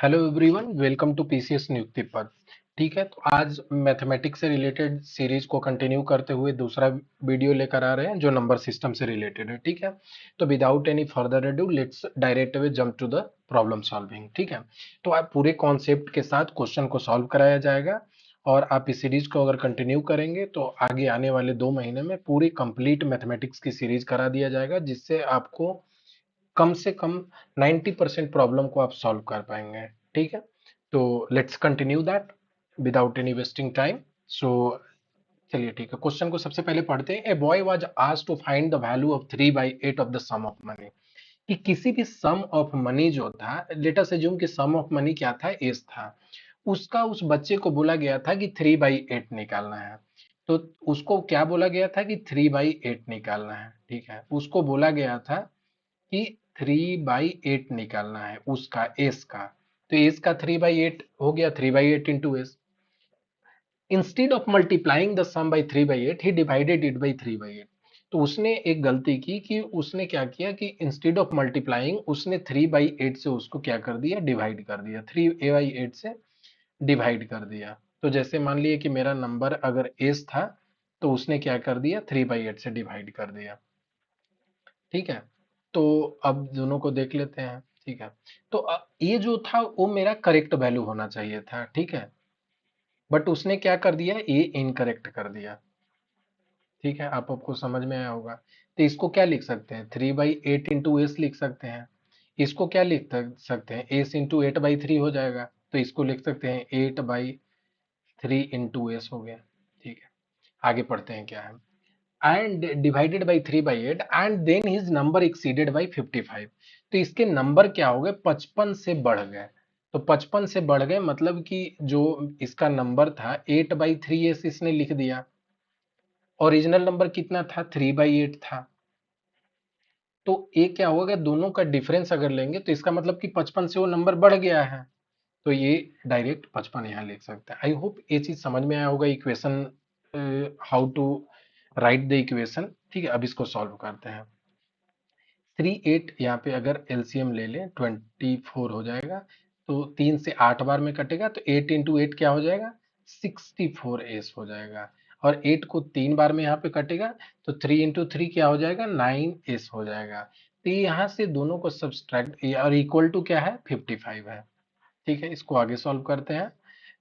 Hello everyone, welcome to PCS नियुक्ति पद। ठीक है, तो आज मैथमेटिक्स से रिलेटेड सीरीज को कंटिन्यू करते हुए दूसरा वीडियो लेकर आ रहे हैं जो नंबर सिस्टम से रिलेटेड है। ठीक है, तो without any further ado let's direct away jump to the problem solving. ठीक है, तो आप पूरे कॉन्सेप्ट के साथ क्वेश्चन को सॉल्व कराया जाएगा और आप इस सीरीज को अगर कंटिन्यू करेंगे तो आगे आने वाले 2 महीने में पूरी कंप्लीट मैथमेटिक्स की सीरीज करा दिया जाएगा, जिससे आपको कम से कम 90% प्रॉब्लम को आप सॉल्व कर पाएंगे। ठीक है, तो let's continue that without any wasting time. So चलिए ठीक है, क्वेश्चन को सबसे पहले पढ़ते हैं। A boy was asked to find the value of 3/8 of the sum of money. कि किसी भी सम ऑफ मनी जो था, लेट अस अज्यूम कि सम ऑफ मनी क्या था, एस था। उसका उस बच्चे को बोला गया था कि 3/8 निकालना है। तो उसको क्या बोला गया था कि 3/8 निकालना है। ठीक है, उसको बोला गया था कि 3/8 निकालना है उसका, एस का। तो एस का 3/8 हो गया, 3/8 into S. Instead of multiplying the sum by 3/8 ही डिवाइडेड इट बाई 3/8। तो उसने एक गलती की कि उसने क्या किया कि इंस्टेड ऑफ मल्टीप्लाइंग उसने 3/8 से उसको क्या कर दिया, डिवाइड कर दिया, 3/8 से डिवाइड कर दिया। तो जैसे मान लिए कि मेरा नंबर अगर एस था, तो उसने क्या कर दिया, 3/8 से डिवाइड कर दिया। ठीक है, तो अब दोनों को देख लेते हैं। ठीक है, तो ये जो था वो मेरा करेक्ट वैल्यू होना चाहिए था। ठीक है, बट उसने क्या कर दिया, ये इनकरेक्ट कर दिया। ठीक है, आपको समझ में आया होगा। तो इसको क्या लिख सकते हैं, 3/8 इंटू एस लिख सकते हैं। इसको क्या सकते हैं, एस इंटू 8/3 हो जाएगा। तो इसको लिख सकते हैं 8/3 इंटू एस हो गया। ठीक है, आगे पढ़ते हैं क्या है। And divided by 3/8 and then his number exceeded by 55। तो इसके नंबर क्या हो गए, 55 से बढ़ गए। तो 55 से बढ़ गए मतलब कि जो इसका नंबर था 8/3 इसने लिख दिया। ओरिजिनल नंबर कितना था, 3/8 था। तो ये क्या होगा, दोनों का डिफरेंस अगर लेंगे तो इसका मतलब कि 55 से वो नंबर बढ़ गया है। तो ये डायरेक्ट 55 यहाँ लिख सकते हैं। आई होप ये चीज समझ में आया होगा, equation how to write the equation. ठीक है, अब इसको सॉल्व करते हैं। 3/8 यहाँ पे अगर एलसीएम ले लें 24 हो जाएगा। तो 3 से 8 बार में कटेगा, तो 8 इंटू 8 क्या हो जाएगा, 64 एस हो जाएगा। और 8 को 3 बार में यहाँ पे कटेगा, तो 3 इंटू 3 क्या हो जाएगा, 9 एस हो जाएगा। तो ये यहाँ से दोनों को सब्सट्रैक्ट और इक्वल टू क्या है, 55 है। ठीक है, इसको आगे सॉल्व करते हैं।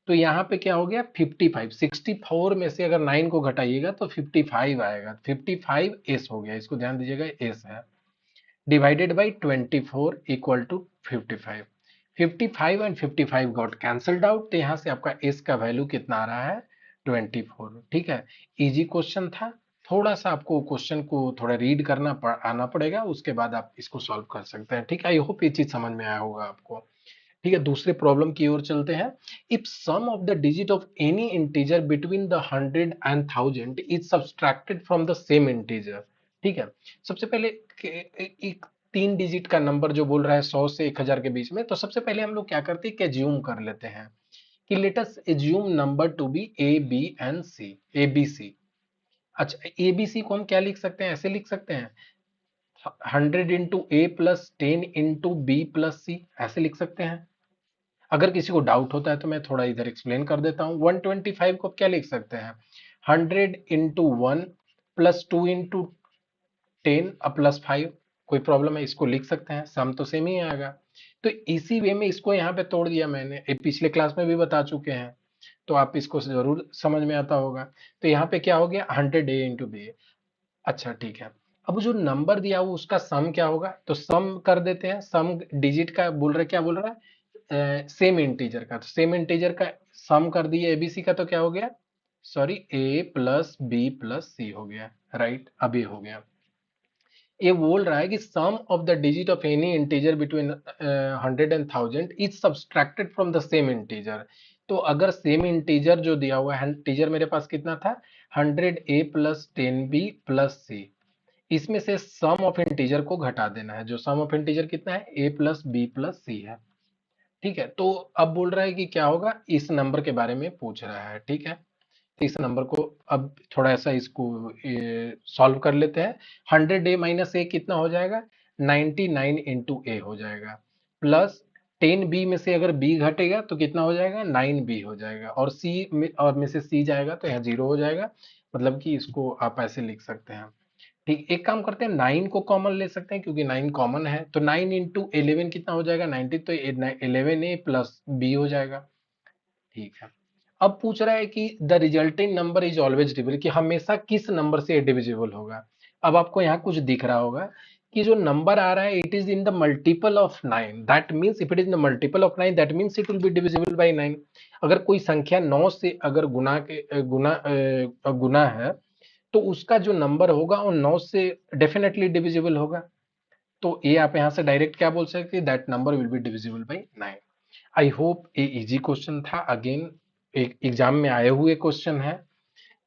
तो यहाँ पे क्या हो गया, 55, 64 में से अगर 9 को घटाइएगा तो 55 आएगा। 55 एस हो गया, इसको ध्यान दीजिएगा, एस है। Divided by 24 equal to 55। 55 and 55 got cancelled out, तो यहाँ से आपका एस का वैल्यू कितना आ रहा है, 24। ठीक है, इजी क्वेश्चन था। थोड़ा सा आपको क्वेश्चन को थोड़ा रीड आना पड़ेगा, उसके बाद आप इसको सॉल्व कर सकते हैं। ठीक है, आई होप ये चीज समझ में आया होगा आपको। ठीक है, दूसरे प्रॉब्लम की ओर चलते हैं। If sum of the digit of any integer between the 100 and 1000 is subtracted from the same integer. ठीक है, सबसे पहले एक 3 डिजिट का नंबर जो बोल रहा है 100 से 1000 के बीच में, तो सबसे पहले हम लोग क्या करते हैं कि एज्यूम कर लेते हैं कि let us assume number to be A B and C, A B C. अच्छा, ए बी सी को हम क्या लिख सकते हैं, ऐसे लिख सकते हैं 100 into a+10 into b+c, ऐसे लिख सकते हैं। अगर किसी को डाउट होता है तो मैं थोड़ा इधर एक्सप्लेन कर देता हूँ। 125 को क्या लिख सकते हैं, 100 into 1 + 2 into 10 + 5। कोई प्रॉब्लम है, इसको लिख सकते हैं, सम तो सेम ही आएगा। तो इसी वे में इसको यहाँ पे तोड़ दिया मैंने, ये पिछले क्लास में भी बता चुके हैं, तो आप इसको जरूर समझ में आता होगा। तो यहाँ पे क्या हो गया, 100a into b। अच्छा ठीक है, अब जो नंबर दिया हुआ उसका सम क्या होगा, तो सम कर देते हैं। सम डिजिट का बोल रहे, क्या बोल रहा है, सेम इंटीजर का। तो सेम इंटीजर का सम कर दिए एबीसी का, तो क्या हो गया, सॉरी, a+b+c हो गया। राइट, अब ये हो गया। ये बोल रहा है कि sum of the digit of any integer between 100 and 1000 is subtracted from the same integer. तो अगर सेम इंटीजर जो दिया हुआ है, इंटीजर मेरे पास कितना था, 100a+10b+c, इसमें से सम ऑफ इंटीजर को घटा देना है। जो सम ऑफ इंटीजर कितना है, a+b+c है। ठीक है, तो अब बोल रहा है कि क्या होगा, इस नंबर के बारे में पूछ रहा है। ठीक है, तो इस नंबर को अब थोड़ा सा इसको सॉल्व कर लेते हैं। 100a - a कितना हो जाएगा, 99 into a हो जाएगा, प्लस 10b में से अगर b घटेगा तो कितना हो जाएगा, 9b हो जाएगा, और में से c जाएगा तो यहाँ 0 हो जाएगा। मतलब कि इसको आप ऐसे लिख सकते हैं। ठीक, एक काम करते हैं, 9 को कॉमन ले सकते हैं क्योंकि 9 कॉमन है, तो 9 इंटू 11 कितना हो जाएगा, 90, तो 11a प्लस b हो जाएगा। ठीक है, अब पूछ रहा है कि the resulting number is always divisible, कि हमेशा किस नंबर से डिविजिबल होगा। अब आपको यहाँ कुछ दिख रहा होगा कि जो नंबर आ रहा है it is in the multiple of 9, that means if it is in the multiple of 9 that means it will be divisible by 9। अगर कोई संख्या 9 से अगर गुना है तो उसका जो नंबर होगा वो 9 से डेफिनेटली डिविजिबल होगा। तो ये आप यहाँ से डायरेक्ट क्या बोल सकते हैं, that number will be divisible by 9। I hope ये इजी क्वेश्चन था, अगेन एक एग्जाम में आए हुए क्वेश्चन है।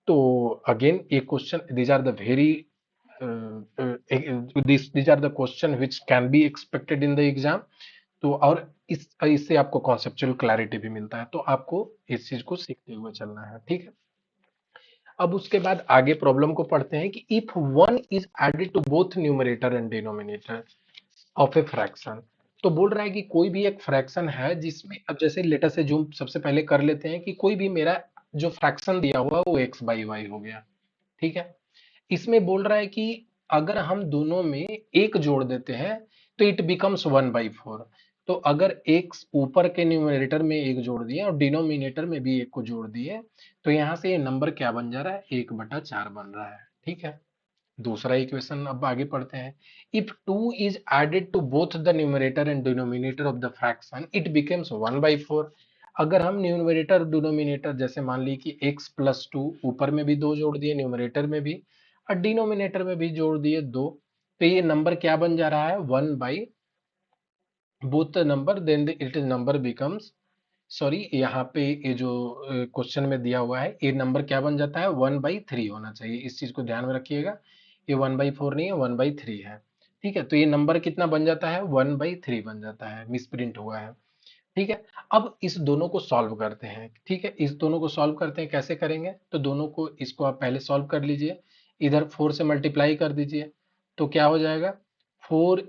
तो अगेन ये question, these are the very these are the question which can be expected in the exam. तो और इससे आपको कॉन्सेप्चुअल क्लैरिटी भी मिलता है, तो आपको इस चीज को सीखते हुए चलना है। ठीक है, अब उसके बाद आगे प्रॉब्लम को पढ़ते हैं कि if one is added to both numerator and denominator of a fraction. तो बोल रहा है कि कोई भी एक फ्रैक्शन है जिसमें, अब जैसे लेटर से जूम सबसे पहले कर लेते हैं कि कोई भी मेरा जो फ्रैक्शन दिया हुआ है वो एक्स बाई वाई हो गया। ठीक है, इसमें बोल रहा है कि अगर हम दोनों में एक जोड़ देते हैं तो इट बिकम्स 1/4। तो अगर एक्स ऊपर के न्यूमरेटर में एक जोड़ दिए और डिनोमिनेटर में भी एक को जोड़ दिए तो यहां से ये नंबर क्या बन जा रहा है, 1/4 बन रहा है। ठीक है, दूसरा इक्वेशन अब आगे पढ़ते हैं। If 2 is added to both the numerator and denominator of the fraction it becomes 1/4। अगर हम न्यूमरेटर और डिनोमिनेटर, जैसे मान ली कि x प्लस 2, ऊपर में भी दो जोड़ दिए न्यूमरेटर में भी और डिनोमिनेटर में भी जोड़ दिए दो, तो ये नंबर क्या बन जा रहा है, 1 both the number, then it is number becomes, sorry यहाँ पे ये जो क्वेश्चन में दिया हुआ है ये नंबर क्या बन जाता है, 1/3 होना चाहिए। इस चीज को ध्यान में रखिएगा, ये 1/4 नहीं है, 1/3 है। ठीक है, तो ये नंबर कितना बन जाता है, 1/3 बन जाता है, मिसप्रिंट हुआ है। ठीक है, अब इस दोनों को सॉल्व करते हैं। ठीक है, इस दोनों को सॉल्व करते हैं, कैसे करेंगे, तो दोनों को, इसको आप पहले सॉल्व कर लीजिए, इधर 4 से मल्टीप्लाई कर दीजिए तो क्या हो जाएगा, 4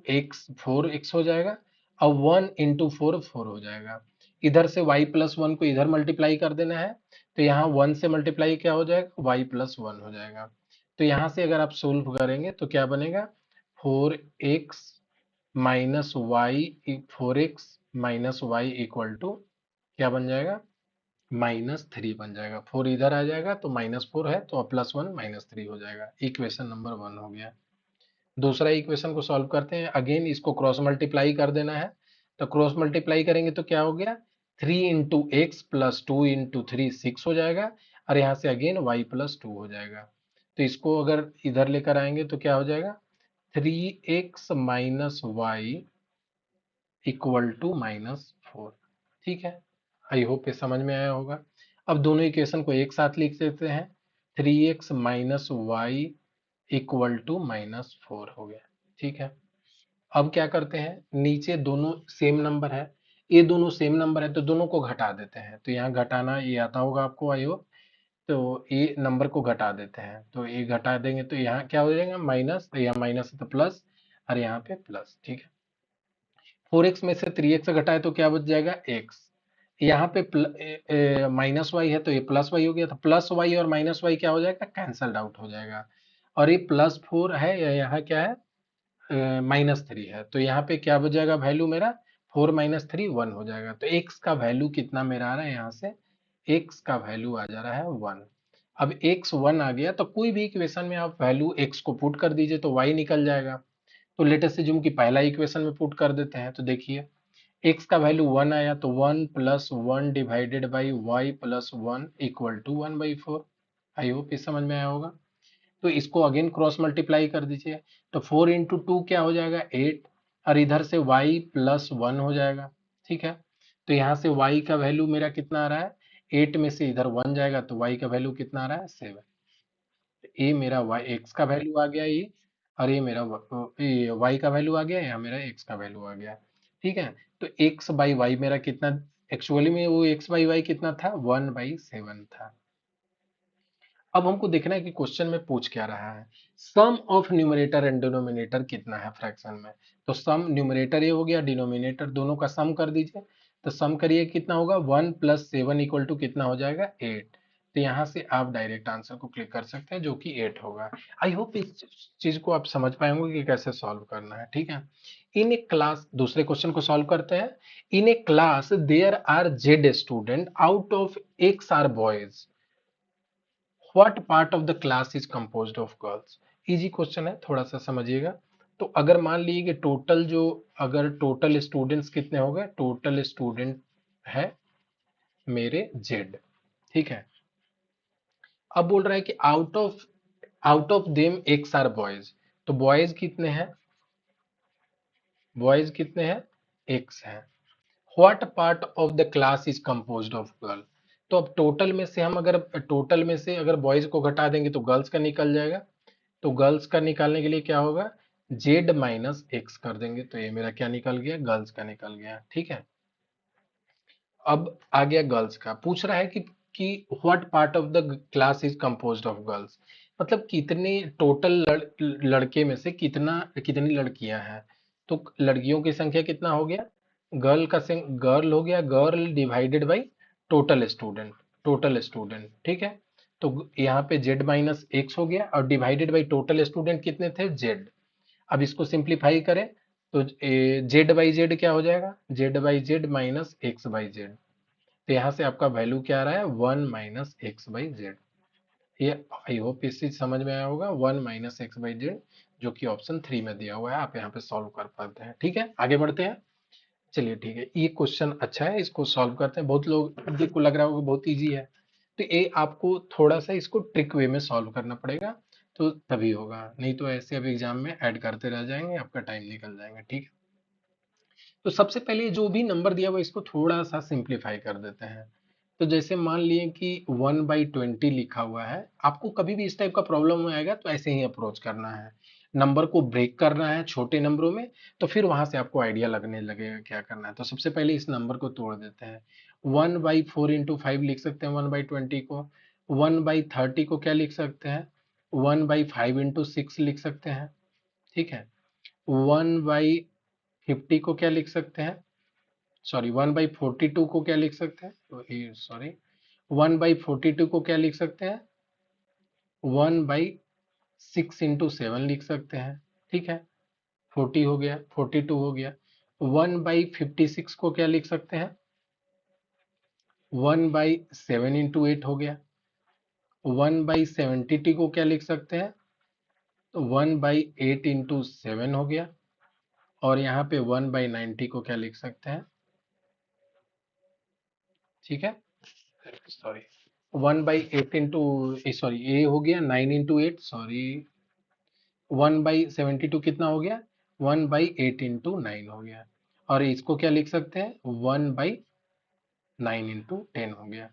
x हो जाएगा और 1 × 4 4 हो जाएगा। इधर से y+1 को इधर मल्टीप्लाई कर देना है तो यहाँ 1 से मल्टीप्लाई क्या हो जाएगा, y+1 हो जाएगा। तो यहाँ से अगर आप सोल्व करेंगे तो क्या बनेगा, 4x इक्वल टू क्या बन जाएगा, -3 बन जाएगा। 4 इधर आ जाएगा तो -4 है तो +1 -3 हो जाएगा। इक्वेशन नंबर 1 हो गया। दूसरा इक्वेशन को सॉल्व करते हैं, अगेन इसको क्रॉस मल्टीप्लाई कर देना है। तो क्रॉस मल्टीप्लाई करेंगे तो क्या हो गया, 3 × x प्लस 2 × 3 6 हो जाएगा, और यहाँ से अगेन y+2 हो जाएगा। तो इसको अगर इधर लेकर आएंगे तो क्या हो जाएगा, 3x minus Y equal to -4। ठीक है, आई होप ये समझ में आया होगा। अब दोनों इक्वेशन को एक साथ लिख देते हैं, 3x minus Y equal to -4 हो गया। ठीक है, अब क्या करते हैं, नीचे दोनों सेम नंबर है, ये दोनों सेम नंबर है तो दोनों को घटा देते हैं। तो यहाँ घटाना ये आता होगा आपको, आई होप। तो ये नंबर को घटा देते हैं, तो ये घटा देंगे तो यहाँ क्या हो जाएगा, माइनस, तो यहाँ माइनस है तो प्लस, और यहाँ पे प्लस। ठीक है, 4x में से 3x घटाए तो क्या बच जाएगा, x। यहाँ पे -y है तो ये +y हो गया, तो +y और -y क्या हो जाएगा, कैंसल्ड आउट हो जाएगा। और ये +4 है, या यहाँ क्या है, -3 है, तो यहाँ पे क्या बच जाएगा वैल्यू मेरा, 4 - 3 1 हो जाएगा। तो x का वैल्यू कितना मेरा आ रहा है, यहाँ से x का वैल्यू आ जा रहा है 1। अब x 1 आ गया तो कोई भी इक्वेशन में आप वैल्यू x को पुट कर दीजिए तो y निकल जाएगा। तो लेट अस अज्यूम कि पहला इक्वेशन में पुट कर देते हैं, तो देखिए x का वैल्यू 1 आया तो 1 + 1 divided by y+1 equal to 1/4। I hope ये समझ में आया होगा। तो इसको अगेन क्रॉस मल्टीप्लाई कर दीजिए, तो 4 × 2 क्या हो जाएगा, 8, और इधर से y+1 हो जाएगा। ठीक है, तो यहाँ से y का वैल्यू मेरा कितना आ रहा है, 8 में से इधर 1 जाएगा तो y का वैल्यू कितना आ रहा है, 7। ये मेरा x का वैल्यू आ गया ये, और ये मेरा ये y का वैल्यू आ गया, यहाँ मेरा x का वैल्यू आ गया। ठीक है, तो x/y मेरा कितना, एक्चुअली में वो x/y कितना था, 1/7 था। अब हमको देखना है कि क्वेश्चन में पूछ क्या रहा है। Sum of numerator and denominator कितना है फ्रैक्शन में। तो सम न्यूमरेटर ये हो गया, डिनोमिनेटर दोनों का सम कर दीजिए। तो सम करिए कितना होगा, 1 + 7 इक्वल टू कितना हो जाएगा, 8। तो यहाँ से आप डायरेक्ट आंसर को क्लिक कर सकते हैं जो कि 8 होगा। आई होप इस चीज को आप समझ पाएंगे कि कैसे सॉल्व करना है, ठीक है। इन ए क्लास, दूसरे क्वेश्चन को सॉल्व करते हैं। In a class there are Z student, out of X are boys, what part of the class is composed of girls. Easy question है, थोड़ा सा समझिएगा। तो अगर मान लीजिए कि टोटल जो, अगर टोटल स्टूडेंट्स कितने हो गए, टोटल स्टूडेंट है मेरे जेड, ठीक है। अब बोल रहा है कि out of them X are boys. तो बॉयज कितने हैं, बॉयज कितने हैं, एक्स हैं। What part of the class is composed of girl. तो अब टोटल में से हम, अगर टोटल में से अगर बॉयज को घटा देंगे तो गर्ल्स का निकल जाएगा। तो गर्ल्स का निकालने के लिए क्या होगा, जेड माइनस एक्स कर देंगे। तो ये मेरा क्या निकल गया, गर्ल्स का निकल गया, ठीक है। अब आ गया गर्ल्स का, पूछ रहा है कि what part of the class is composed of girls. मतलब कितने टोटल लड़के में से कितना, कितनी लड़कियां हैं। तो लड़कियों की संख्या कितना हो गया, गर्ल हो गया, girl divided by total student, total student, ठीक है। तो यहाँ पे जेड माइनस एक्स हो गया और डिवाइडेड बाई टोटल स्टूडेंट कितने थे, जेड। अब इसको सिंप्लीफाई करें तो जेड बाई जेड क्या हो जाएगा, Z by Z minus x by Z. तो यहाँ से आपका वैल्यू क्या आ रहा है, 1 - x/z। ये आई होप इस चीज समझ में आया होगा, 1 - x/z, जो कि ऑप्शन 3 में दिया हुआ है। आप यहाँ पे सॉल्व कर पाते हैं, ठीक है। आगे बढ़ते हैं। चलिए ठीक है, ये क्वेश्चन अच्छा है, इसको सॉल्व करते हैं। बहुत लोग को लग रहा होगा बहुत इजी है, तो ये आपको थोड़ा सा इसको ट्रिक वे में सॉल्व करना पड़ेगा, तो तभी होगा। नहीं तो ऐसे अब एग्जाम में ऐड करते रह जाएंगे, आपका टाइम निकल जाएगा, ठीक है। तो सबसे पहले जो भी नंबर दिया हुआ है, इसको थोड़ा सा सिंप्लीफाई कर देते हैं। तो जैसे मान लिए कि 1/20 लिखा हुआ है, आपको कभी भी इस टाइप का प्रॉब्लम आएगा तो ऐसे ही अप्रोच करना है, नंबर को ब्रेक करना है छोटे नंबरों में। तो फिर वहां से आपको आइडिया लगने लगेगा क्या करना है। तो सबसे पहले इस नंबर को तोड़ देते हैं। 1/4 × 5 लिख सकते हैं 1/20 को। 1/30 को क्या लिख सकते हैं, 1/5 × 6 लिख सकते हैं, ठीक है। 1/50 को क्या लिख सकते हैं, सॉरी 1/42 को क्या लिख सकते हैं, सॉरी 1/42 को क्या लिख सकते हैं, 1/6 × 7 लिख सकते हैं, ठीक है। 40 हो गया, 42 हो गया। 1/56 को क्या लिख सकते हैं, 1/7 × 8 हो गया। 1/72 को क्या लिख सकते हैं, तो 1/8 × 7 हो गया। और यहाँ पे 1/90 को क्या लिख सकते हैं, ठीक है। सॉरी 1/8 सॉरी ये हो गया 9 × 8, सॉरी 1/72 कितना हो गया, 1/8 × 9 हो गया। और इसको क्या लिख सकते हैं, 1/9 × 10 हो गया।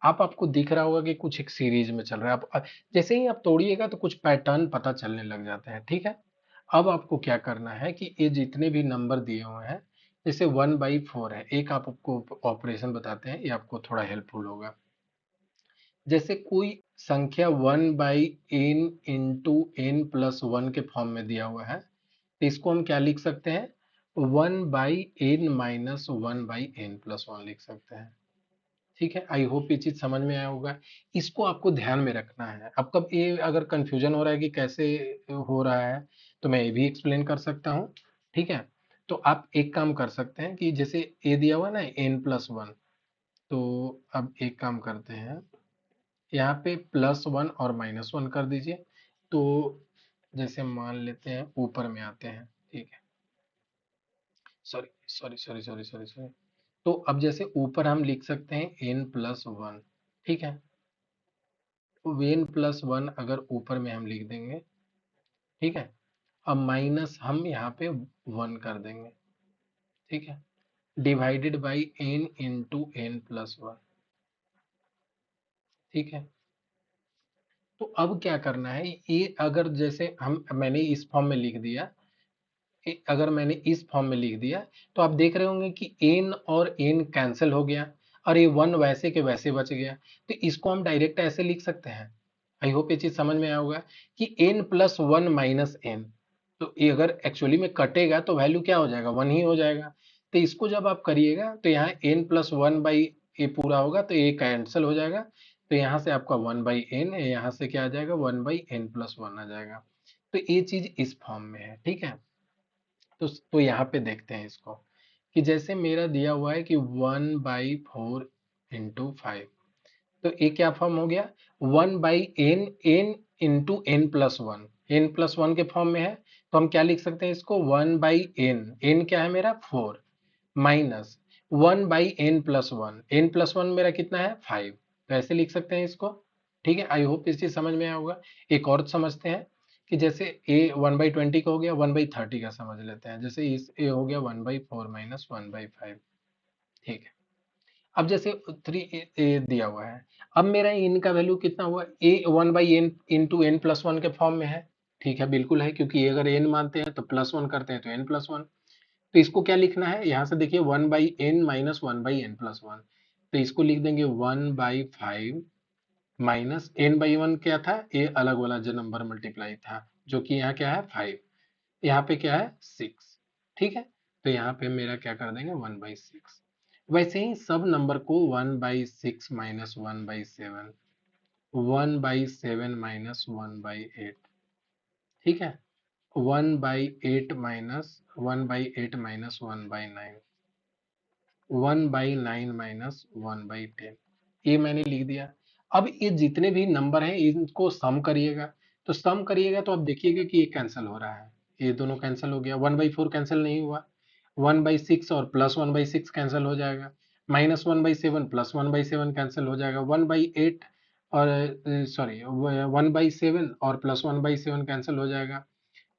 आपको दिख रहा होगा कि कुछ एक सीरीज में चल रहा है। आप जैसे ही आप तोड़िएगा तो कुछ पैटर्न पता चलने लग जाते हैं, ठीक है। अब आपको क्या करना है कि ये जितने भी नंबर दिए हुए हैं, जैसे 1/4 है, एक आपको ऑपरेशन बताते हैं, ये आपको थोड़ा हेल्पफुल होगा। जैसे कोई संख्या 1/n × n+1 के फॉर्म में दिया हुआ है, तो इसको हम क्या लिख सकते हैं, 1/n - 1/n+1 लिख सकते हैं, ठीक है। आई होप ये चीज समझ में आया होगा। इसको आपको ध्यान में रखना है। अब कब ये अगर कंफ्यूजन हो रहा है कि कैसे हो रहा है, तो मैं ये भी एक्सप्लेन कर सकता हूँ, ठीक है। तो आप एक काम कर सकते हैं कि जैसे ए दिया हुआ ना n+1, तो अब एक काम करते हैं, यहाँ पे +1 और -1 कर दीजिए। तो जैसे मान लेते हैं ऊपर में आते हैं, ठीक है। Sorry sorry sorry sorry sorry sorry. तो अब जैसे ऊपर हम लिख सकते हैं n+1, ठीक है। तो n+1 अगर ऊपर में हम लिख देंगे, ठीक है। अब माइनस हम यहाँ पे 1 कर देंगे, ठीक है, डिवाइडेड बाई n × n+1, ठीक है। तो अब क्या करना है, ये अगर जैसे हम मैंने इस फॉर्म में लिख दिया, अगर मैंने इस फॉर्म में लिख दिया, तो आप देख रहे होंगे कि n और n कैंसिल हो गया और ये 1 वैसे के वैसे बच गया। तो इसको हम डायरेक्ट ऐसे लिख सकते हैं, आई होप ये चीज समझ में आया होगा कि n+1 माइनस एन, तो ये अगर एक्चुअली में कटेगा तो वैल्यू क्या हो जाएगा, 1 ही हो जाएगा। तो इसको जब आप करिएगा तो यहाँ n+1 बाई ए पूरा होगा तो ये कैंसिल हो जाएगा, तो यहाँ से आपका 1/n है, यहाँ से क्या आ जाएगा 1/n+1 आ जाएगा। तो ये चीज इस फॉर्म में है, ठीक है। तो यहाँ पे देखते हैं इसको कि जैसे मेरा दिया हुआ है कि 1/4 × 5, तो ये क्या फॉर्म हो गया, 1/n, n into n+1, n+1 के फॉर्म में है। तो हम क्या लिख सकते हैं इसको, 1/n, n क्या है मेरा 4, माइनस 1/n+1, n+1 मेरा कितना है 5, तो ऐसे लिख सकते हैं इसको। ठीक है, आई होप इस चीज समझ में आया होगा। एक और समझते हैं कि जैसे a 1/20 का हो गया, 1/30 का समझ लेते हैं। जैसे इस a हो गया 1/4 माइनस 1/5, ठीक है। अब जैसे 3 दिया हुआ है, अब मेरा इन का वैल्यू कितना हुआ, ए 1/n इंटू n+1 के फॉर्म में है। ठीक है, बिल्कुल है, क्योंकि ये अगर n मानते हैं तो +1 करते हैं तो n+1। तो इसको क्या लिखना है, यहाँ से देखिए 1/n माइनस 1/n+1, तो इसको लिख देंगे 1/5 माइनस n/1 क्या था, ये अलग वाला जो नंबर मल्टीप्लाई था, जो कि यहाँ क्या है 5, यहाँ पे क्या है 6, ठीक है। तो यहाँ पे मेरा क्या कर देंगे 1/6। वैसे ही सब नंबर को 1/6 माइनस 1/7, 1/7 माइनस 1/8, ठीक है, 1/8 माइनस 1/9, 1/9 माइनस 1/10, ये मैंने लिख दिया। अब ये जितने भी नंबर हैं इनको सम करिएगा, तो सम करिएगा तो अब देखिएगा कि ये कैंसिल हो रहा है, ये दोनों कैंसिल हो गया, 1/4 कैंसिल नहीं हुआ, 1/6 और प्लस 1/6 कैंसिल हो जाएगा, -1/7 प्लस 1/7 कैंसिल हो जाएगा, 1/8 और सॉरी 1/7 और प्लस 1/7 कैंसिल हो जाएगा,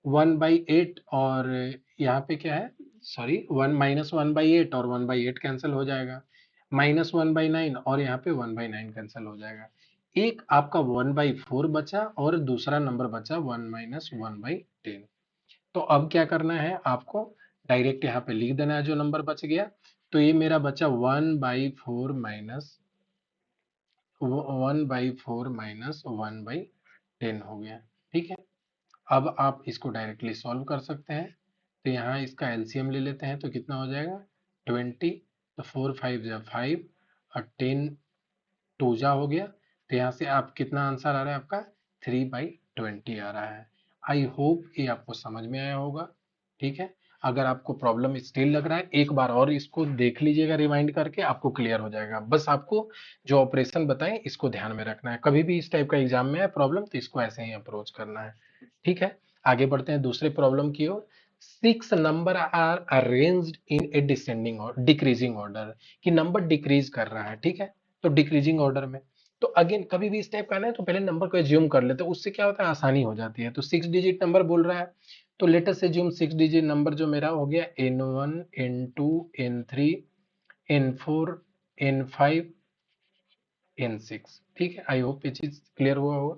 1/8 और यहाँ पे क्या है, सॉरी 1 - 1/8 और 1/8 कैंसिल हो जाएगा, -1/9 और यहाँ पे 1/9 कैंसिल हो जाएगा। एक आपका 1/4 बचा और दूसरा नंबर बचा 1 - 1/10। तो अब क्या करना है आपको, डायरेक्ट यहाँ पे लिख देना है जो नंबर बच गया। तो ये मेरा बचा 1/4 माइनस 1/4 - 1/10 हो गया, ठीक है। अब आप इसको डायरेक्टली सॉल्व कर सकते हैं, तो यहाँ इसका एलसीएम ले लेते हैं तो कितना हो जाएगा 20, तो 4 5 = 5 और 10 2 हो गया, तो यहाँ से आप कितना आंसर आ रहा है आपका 3/20 आ रहा है। आई होप ये आपको समझ में आया होगा, ठीक है। अगर आपको प्रॉब्लम स्टिल लग रहा है, एक बार और इसको देख लीजिएगा रिवाइंड करके, आपको क्लियर हो जाएगा। बस आपको जो ऑपरेशन बताएं इसको ध्यान में रखना है, कभी भी इस टाइप का एग्जाम में है प्रॉब्लम तो इसको ऐसे ही अप्रोच करना है, ठीक है। आगे बढ़ते हैं दूसरे प्रॉब्लम की ओर। 6 number are arranged in a descending और डिक्रीजिंग ऑर्डर, कि नंबर डिक्रीज कर रहा है, ठीक है, तो डिक्रीजिंग ऑर्डर में। तो अगेन कभी भी इस टाइप का आना है तो पहले नंबर को एज्यूम कर लेते हैं, उससे क्या होता है आसानी हो जाती है। तो 6 डिजिट नंबर बोल रहा है, तो late us assume 6 digit number जो मेरा हो गया n1 n2 n3 n4 n5 n6, ठीक है। आई होप ये चीज क्लियर हुआ होगा।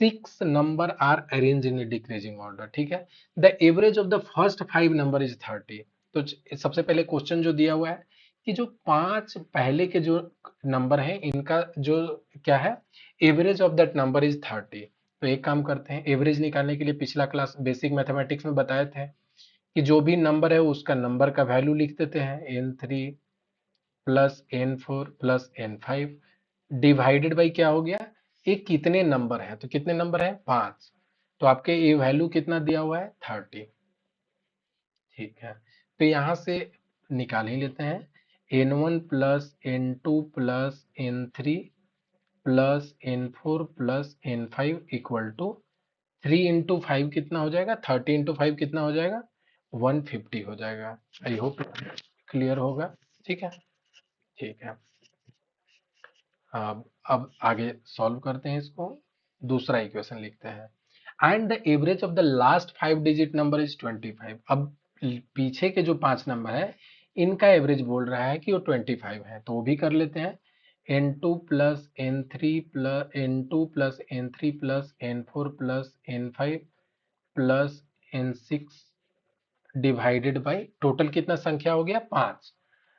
6 number are arrange in decreasing order, ठीक है। The average of the first 5 number is 30। तो सबसे पहले क्वेश्चन जो दिया हुआ है कि जो 5 पहले के जो नंबर हैं इनका जो क्या है, average of that number is 30। तो एक काम करते हैं, एवरेज निकालने के लिए पिछला क्लास बेसिक मैथमेटिक्स में बताए थे कि जो भी नंबर है उसका नंबर का वैल्यू लिख देते हैं, n3 plus n4 plus n5 divided by क्या हो गया, ये कितने नंबर है, तो कितने नंबर है 5, तो आपके ये वैल्यू कितना दिया हुआ है 30, ठीक है। तो यहां से निकाल ही लेते हैं, n1 plus n2 plus n3 plus n4 plus n5 equal to 3 × 5 कितना हो जाएगा, 30 × 5 कितना हो जाएगा 150 हो जाएगा। आई होप क्लियर होगा, ठीक है, ठीक है। अब आगे सॉल्व करते हैं इसको, दूसरा इक्वेशन लिखते हैं। And the average of the last 5 digit number is 25। अब पीछे के जो 5 नंबर है इनका एवरेज बोल रहा है कि वो 25 है, तो वो भी कर लेते हैं। n2 plus n3 plus n2 plus n3 plus n4 plus n5 plus n6 divided by total कितना संख्या हो गया 5,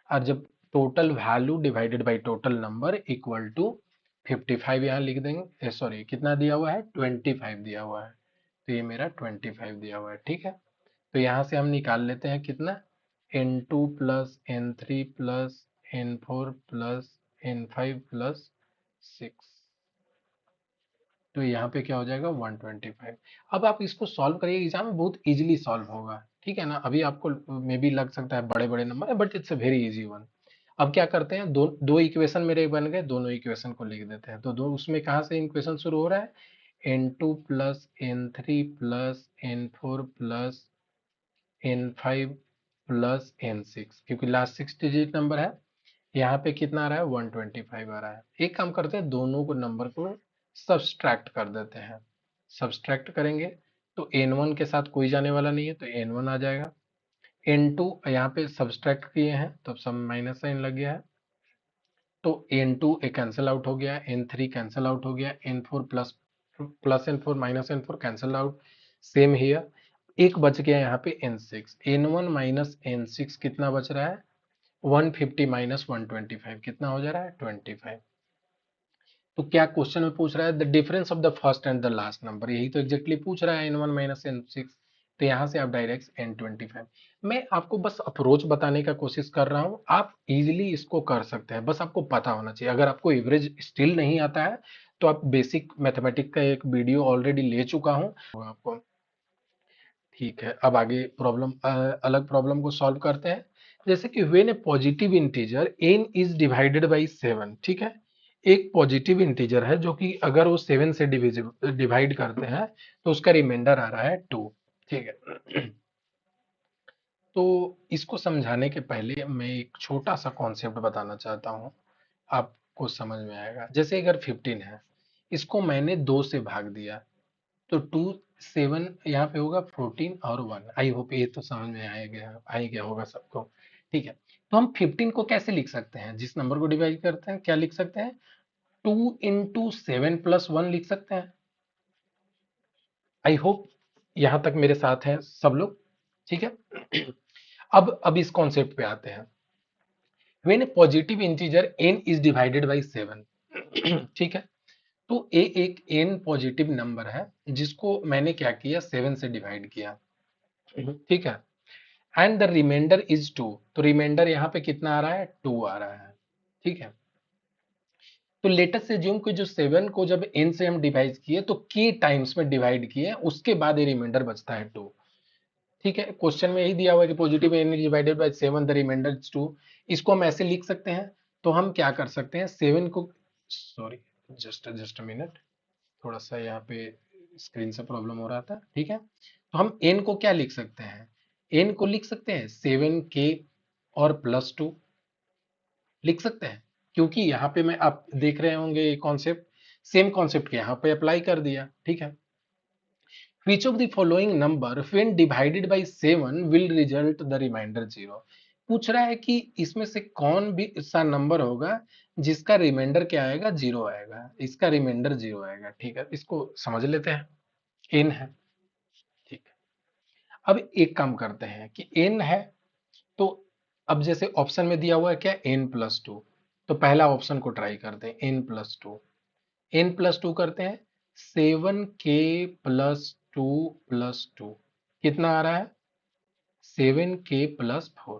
और जब total value divided by total number equal to 55 यहाँ लिख देंगे, सॉरी कितना दिया हुआ है, 25 दिया हुआ है, तो ये मेरा 25 दिया हुआ है। ठीक है, तो यहाँ से हम निकाल लेते हैं कितना, n2 plus n3 plus n4 plus n5 plus 6, तो यहाँ पे क्या हो जाएगा 125। अब आप इसको सॉल्व करिए, एग्जाम में बहुत इजीली सॉल्व होगा। ठीक है ना, अभी आपको मे भी लग सकता है बड़े बड़े नंबर है, but it's a very easy one. अब क्या करते हैं, दो दो इक्वेशन मेरे बन गए, दोनों इक्वेशन को लिख देते हैं। तो दो उसमें कहाँ से इक्वेशन शुरू हो रहा है, n2 plus n3 plus n4 plus n5 plus n6, क्योंकि लास्ट 6 डिजिट नंबर है। यहाँ पे कितना आ रहा है, 125 आ रहा है। एक काम करते हैं, दोनों को नंबर को सब्सट्रैक्ट कर देते हैं। सब्सट्रैक्ट करेंगे तो n1 के साथ कोई जाने वाला नहीं है, तो n1 आ जाएगा। n2 यहाँ पे सब्सट्रैक्ट किए हैं तो अब सब माइनस साइन लग गया है, तो n2 कैंसिल आउट हो गया, n3 कैंसिल आउट हो गया, n4 plus plus n4 minus n4 cancel out, same here. एक बच गया यहाँ पे n6, n1 माइनस n6 कितना बच रहा है, 150 माइनस 125 कितना हो जा रहा है, 25। तो क्या क्वेश्चन में पूछ रहा है, the difference of the first and the last number, यही तो एग्जैक्टली पूछ रहा है, n1 माइनस n6। तो यहाँ से आप डायरेक्ट n25, मैं आपको बस अप्रोच बताने का कोशिश कर रहा हूँ, आप इजीली इसको कर सकते हैं, बस आपको पता होना चाहिए। अगर आपको एवरेज स्टिल नहीं आता है तो आप बेसिक मैथमेटिक्स का एक वीडियो ऑलरेडी ले चुका हूँ आपको। ठीक है, अब आगे प्रॉब्लम, अलग प्रॉब्लम को सॉल्व करते हैं। जैसे कि when A positive integer n is divided by 7, ठीक है, एक पॉजिटिव इंटीजर है जो कि अगर वो 7 से डिवाइड करते हैं तो उसका रिमाइंडर आ रहा है 2। ठीक है, तो इसको समझाने के पहले मैं एक छोटा सा कॉन्सेप्ट बताना चाहता हूँ, आपको समझ में आएगा। जैसे अगर 15 है, इसको मैंने 2 से भाग दिया, तो 2 7 यहाँ पे होगा 14 और 1। आई होप ये तो समझ में आ ही गया होगा सबको। ठीक है, तो हम 15 को कैसे लिख सकते हैं, जिस नंबर को डिवाइड करते हैं क्या लिख सकते हैं, 2 × 7 + 1 लिख सकते हैं। आई होप यहां तक मेरे साथ हैं सब लोग। ठीक है, अब इस कॉन्सेप्ट पे आते हैं। When A positive integer n is divided by 7, ठीक है, तो ए एक n पॉजिटिव नंबर है जिसको मैंने क्या किया, 7 से डिवाइड किया। ठीक है, एंड द रिमाइंडर इज 2, तो रिमाइंडर यहाँ पे कितना आ रहा है, 2 आ रहा है। ठीक है, तो लेटेस्ट से ज्यूम कि जो 7 को जब n से हम डिवाइड किए तो k टाइम्स में डिवाइड किए, उसके बाद ये रिमाइंडर बचता है 2। ठीक है, क्वेश्चन में यही दिया हुआ है कि positive n divided by 7 the remainder is 2। इसको हम ऐसे लिख सकते हैं, तो हम क्या कर सकते हैं, 7 को, sorry, just just a minute, थोड़ा सा यहाँ पे स्क्रीन से प्रॉब्लम हो रहा था। ठीक है, तो हम n को क्या लिख सकते हैं, n को लिख सकते हैं 7k और +2 लिख सकते हैं, क्योंकि यहाँ पे मैं, आप देख रहे होंगे ये कॉन्सेप्ट, सेम कॉन्सेप्ट के यहाँ पे अप्लाई कर दिया। ठीक है, which of the following number when divided by 7 will result the remainder 0, पूछ रहा है कि इसमें से कौन भी सा नंबर होगा जिसका रिमाइंडर क्या आएगा, 0 आएगा, इसका रिमाइंडर 0 आएगा। ठीक है, इसको समझ लेते हैं, n है। ठीक है, अब एक काम करते हैं कि n है, तो अब जैसे ऑप्शन में दिया हुआ है क्या, n+2, तो पहला ऑप्शन को ट्राई करते हैं, n+2, n+2 करते हैं, 7k + 2 + 2 कितना आ रहा है, 7k + 4।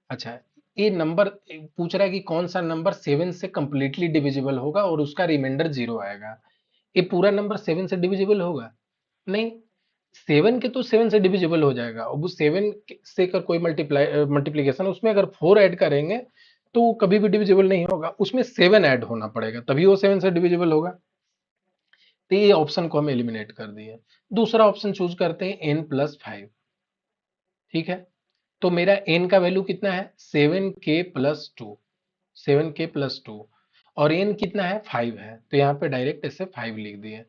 अच्छा, ये नंबर पूछ रहा है कि कौन सा नंबर 7 से कंप्लीटली डिविजिबल होगा और उसका रिमाइंडर 0 आएगा। ये पूरा नंबर 7 से डिविजिबल होगा नहीं, 7 के तो 7 से डिविजिबल हो जाएगा, अब उस 7 से कर कोई मल्टीप्लीकेशन, उसमें अगर 4 ऐड करेंगे तो वो कभी भी डिविजिबल नहीं होगा, उसमें 7 ऐड होना पड़ेगा तभी वो 7 से डिविजिबल होगा। तो ये ऑप्शन को हम एलिमिनेट कर दिए, दूसरा ऑप्शन चूज करते हैं n+5। ठीक है, तो मेरा n का वैल्यू कितना है, 7k + 2, 7k + 2, और n कितना है, 5 है, तो यहाँ पे डायरेक्ट ऐसे 5 लिख दिए।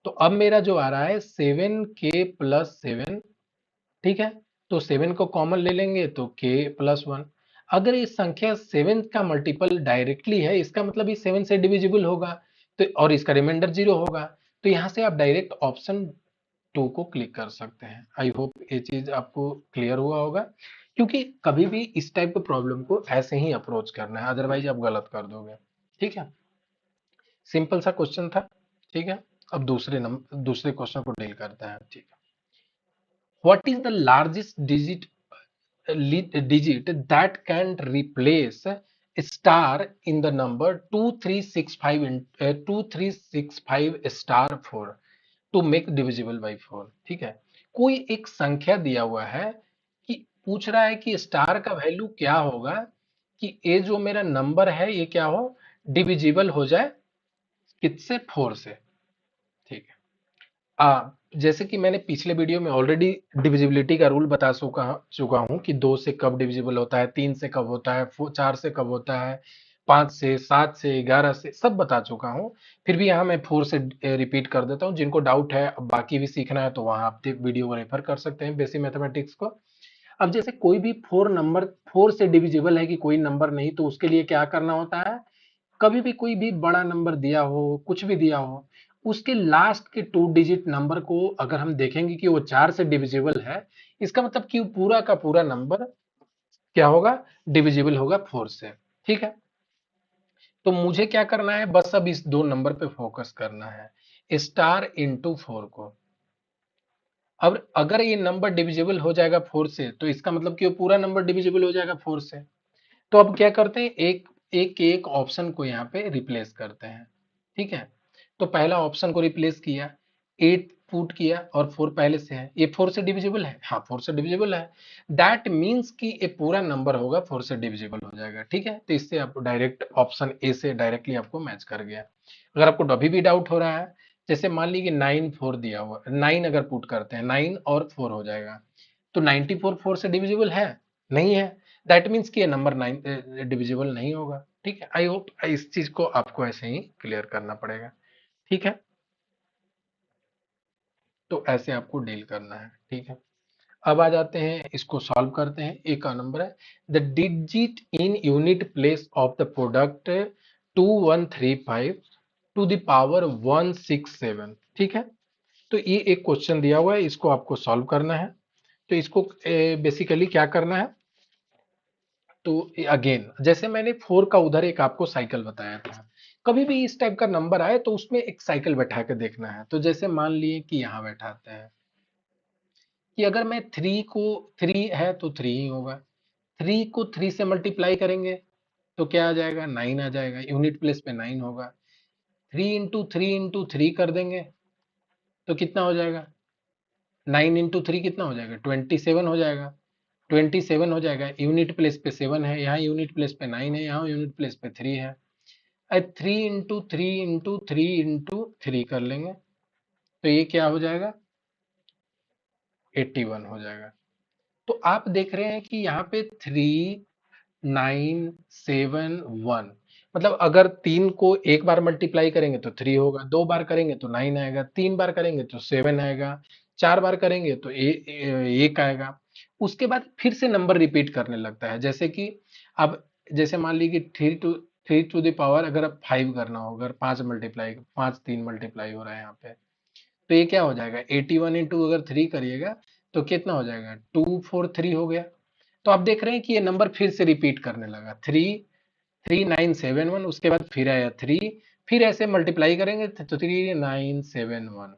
तो अब मेरा जो आ रहा है 7k + 7, ठीक है, तो 7 को कॉमन ले लेंगे तो k + 1। अगर ये संख्या 7 का मल्टीपल डायरेक्टली है, इसका मतलब ये 7 से डिविजिबल होगा, तो और इसका रिमाइंडर 0 होगा, तो यहाँ से आप डायरेक्ट ऑप्शन 2 को क्लिक कर सकते हैं। आई होप ये चीज आपको क्लियर हुआ होगा, क्योंकि कभी भी इस टाइप के प्रॉब्लम को ऐसे ही अप्रोच करना है, अदरवाइज आप गलत कर दोगे। ठीक है, सिंपल सा क्वेश्चन था। ठीक है, अब दूसरे क्वेश्चन को डील करते हैं। ठीक है, what is the largest digit that can replace a star in the number 2365 star 4 to make divisible by 4। ठीक है, कोई एक संख्या दिया हुआ है कि पूछ रहा है कि स्टार का वैल्यू क्या होगा कि ये जो मेरा नंबर है ये क्या हो, डिविजिबल हो जाए किससे, 4 से। ठीक है, जैसे कि मैंने पिछले वीडियो में ऑलरेडी डिविजिबिलिटी का रूल बता चुका चुका हूं कि 2 से कब डिविजिबल होता है, 3 से कब होता है, 4 से कब होता है, 5 से, 7 से, 11 से, सब बता चुका हूं। फिर भी यहाँ मैं 4 से रिपीट कर देता हूं। जिनको डाउट है, अब बाकी भी सीखना है, तो वहां आप वीडियो को रेफर कर सकते हैं, बेसिक मैथमेटिक्स को। अब जैसे कोई भी 4 से डिविजिबल है कि कोई नंबर नहीं, तो उसके लिए क्या करना होता है, कभी भी कोई भी बड़ा नंबर दिया हो, कुछ भी दिया हो, उसके लास्ट के 2 डिजिट नंबर को अगर हम देखेंगे कि वो 4 से डिविजिबल है, इसका मतलब कि पूरा का पूरा नंबर क्या होगा, डिविजिबल होगा 4 से। ठीक है, तो मुझे क्या करना है, बस अब इस 2 नंबर पे फोकस करना है, स्टार इंटू 4 को। अब अगर ये नंबर डिविजिबल हो जाएगा 4 से, तो इसका मतलब कि वो पूरा नंबर डिविजिबल हो जाएगा 4 से। तो अब क्या करते हैं, एक एक एक ऑप्शन को यहाँ पे रिप्लेस करते हैं। ठीक है, तो पहला ऑप्शन को रिप्लेस किया, 8 पुट किया और 4 पहले से है, ये 4 से डिविजिबल है, हाँ 4 से डिविजिबल है। दैट मीन्स कि ये पूरा नंबर होगा 4 से डिविजिबल हो जाएगा। ठीक है, तो इससे आपको डायरेक्ट ऑप्शन ए से डायरेक्टली आपको मैच कर गया। अगर आपको अभी भी डाउट हो रहा है, जैसे मान लीजिए 9 4 दिया हुआ, 9 अगर पुट करते हैं, 9 और 4 हो जाएगा, तो 94 4 से डिविजिबल है, नहीं है। दैट मीन्स कि ये नंबर 9 डिविजिबल नहीं होगा। ठीक है, आई होप इस चीज को आपको ऐसे ही क्लियर करना पड़ेगा। ठीक है, तो ऐसे आपको डील करना है। ठीक है, अब आ जाते हैं, इसको सॉल्व करते हैं। एक का नंबर है, the digit in unit place of the product 2135 to the power 167। ठीक है, तो ये एक क्वेश्चन दिया हुआ है, इसको आपको सॉल्व करना है। तो इसको बेसिकली क्या करना है, तो अगेन जैसे मैंने 4 का उधर एक आपको साइकिल बताया था, कभी भी इस टाइप का नंबर आए तो उसमें एक साइकिल बैठा के देखना है। तो जैसे मान लिए कि यहाँ बैठाते हैं कि अगर मैं 3 को, 3 है तो 3 ही होगा, 3 को 3 से मल्टीप्लाई करेंगे तो क्या आ जाएगा, 9 आ जाएगा, यूनिट प्लेस पे 9 होगा। 3 इंटू 3 कर देंगे तो कितना हो जाएगा, 9 इंटू 3 कितना हो जाएगा, 27 हो जाएगा। 27 हो जाएगा, यूनिट प्लेस पे 7 है, यहाँ यूनिट प्लेस पे 9 है, यहाँ यूनिट प्लेस पे 3 है। 3 इंटू 3 इंटू 3 इंटू 3 कर लेंगे तो ये क्या हो जाएगा, 81 हो जाएगा। तो आप देख रहे हैं कि यहाँ पे 3971, मतलब अगर 3 को एक बार मल्टीप्लाई करेंगे तो 3 होगा, 2 बार करेंगे तो 9 आएगा, 3 बार करेंगे तो 7 आएगा, 4 बार करेंगे तो 1 आएगा। उसके बाद फिर से नंबर रिपीट करने लगता है, जैसे कि अब जैसे मान लीजिए कि 3 टू द पावर अगर अब 5 करना हो, अगर 5 3 मल्टीप्लाई हो रहा है यहाँ पे, तो ये क्या हो जाएगा, 81 इंटू अगर 3 करिएगा तो कितना हो जाएगा, 243 हो गया। तो आप देख रहे हैं कि ये नंबर फिर से रिपीट करने लगा, 3971, उसके बाद फिर आया 3, फिर ऐसे मल्टीप्लाई करेंगे तो 3971।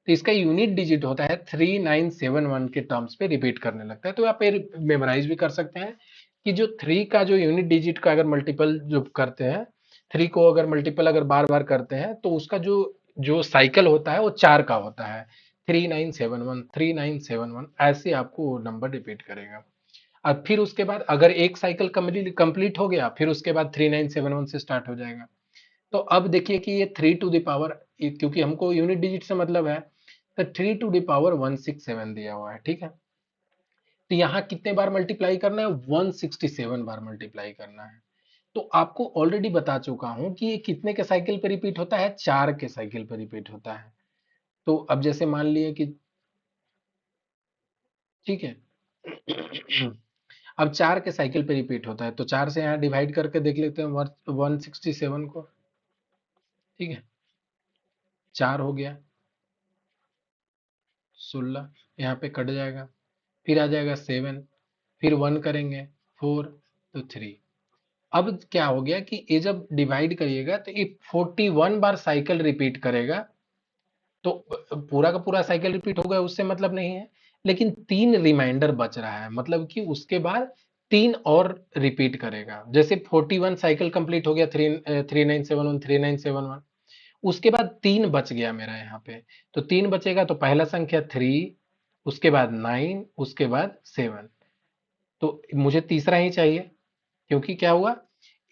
तो इसका यूनिट डिजिट होता है 3971 के टर्म्स पे रिपीट करने लगता है। तो आप ये मेमोराइज भी कर सकते हैं कि जो 3 का जो यूनिट डिजिट का अगर मल्टीपल जो करते हैं, 3 को अगर मल्टीपल अगर बार बार करते हैं तो उसका जो जो साइकिल होता है वो 4 का होता है, 3971 ऐसे आपको वो नंबर रिपीट करेगा। और फिर उसके बाद अगर एक साइकिल कंप्लीट हो गया, फिर उसके बाद 3971 से स्टार्ट हो जाएगा। तो अब देखिए कि ये 3 टू द पावर, क्योंकि हमको यूनिट डिजिट से मतलब है, तो 3 टू द पावर 167 दिया हुआ है। ठीक है, तो यहाँ कितने बार मल्टीप्लाई करना है, 167 बार मल्टीप्लाई करना है। तो आपको ऑलरेडी बता चुका हूं कि ये कितने के साइकिल पे रिपीट होता है, 4 के साइकिल पे रिपीट होता है। तो अब जैसे मान लिए कि, ठीक है, अब 4 के साइकिल पे रिपीट होता है, तो 4 से यहाँ डिवाइड करके देख लेते हैं 167 को। ठीक है, 4 हो गया, 16, यहाँ पे कट जाएगा, फिर आ जाएगा 7, फिर 1 करेंगे, 4, तो 3। अब क्या हो गया कि ये जब डिवाइड करिएगा तो ये 41 बार साइकिल रिपीट करेगा। तो पूरा का पूरा साइकिल रिपीट होगा उससे मतलब नहीं है, लेकिन तीन रिमाइंडर बच रहा है, मतलब कि उसके बाद तीन और रिपीट करेगा। जैसे 41 साइकिल कंप्लीट हो गया, 3971 3971, उसके बाद तीन बच गया मेरा यहाँ पे। तो तीन बचेगा तो पहला संख्या 3, उसके बाद 9, उसके बाद 7। तो मुझे तीसरा ही चाहिए, क्योंकि क्या हुआ,